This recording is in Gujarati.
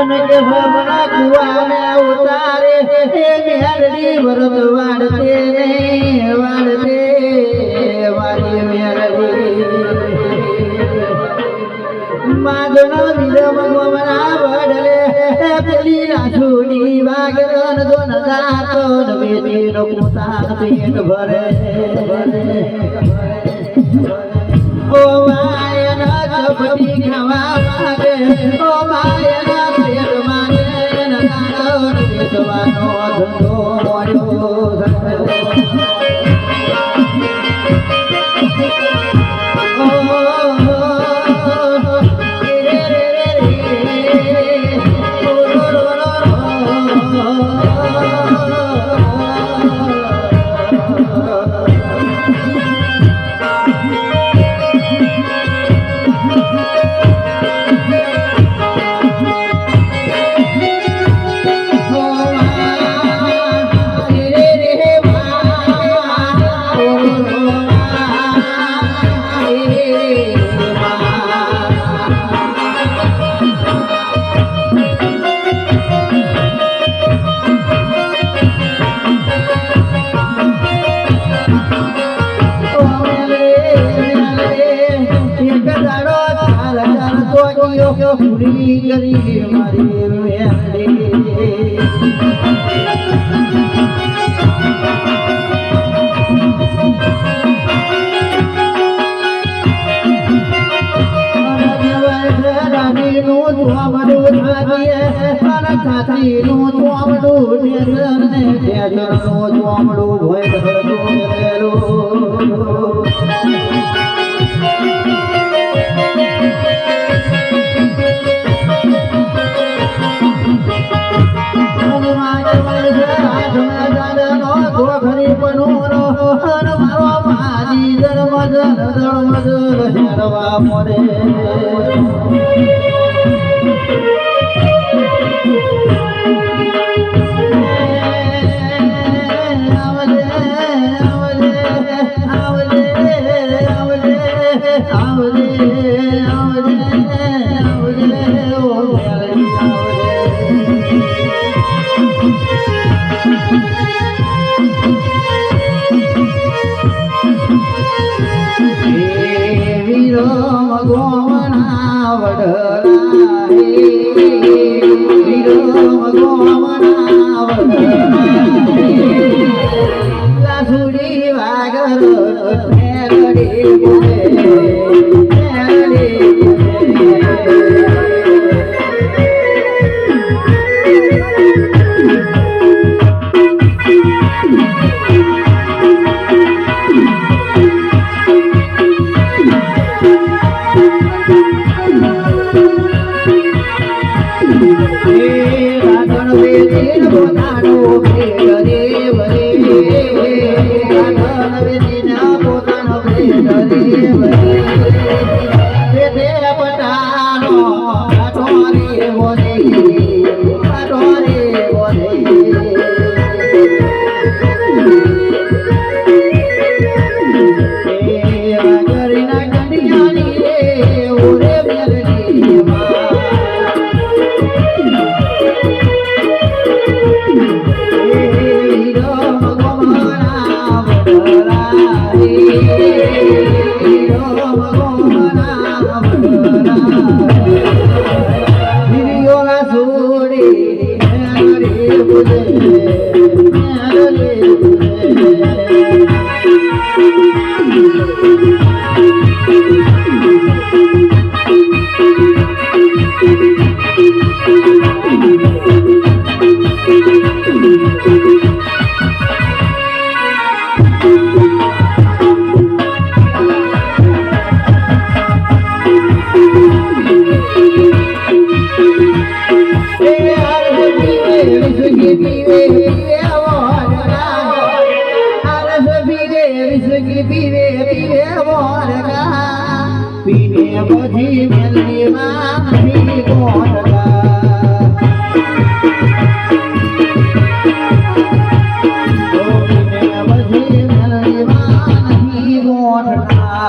કે ભવના કુવાને ઉતારે એ મેરડી વરદ વાળતે વાળતે વાળી મેરડી માગનો વિરમ ગમના વડલે પેલી રાસુડી વાગરન દોન દાતો વેદીનો પોતાન પેટ ભરે ઓ માયના કપટી ખાવા માગે ઓ માયના પેટ માગે નગાનો વેચવાનો ધંધો મોર્યો પૂરી કરી મારી મેરડી રાણીનું ચોમડું છાતીનું ચોમડું ઢેરનું ચોમડું ભોય મોરે બધી મેલડીમાં નથી કોણલા બધી મેલડીમાં નથી કોણલા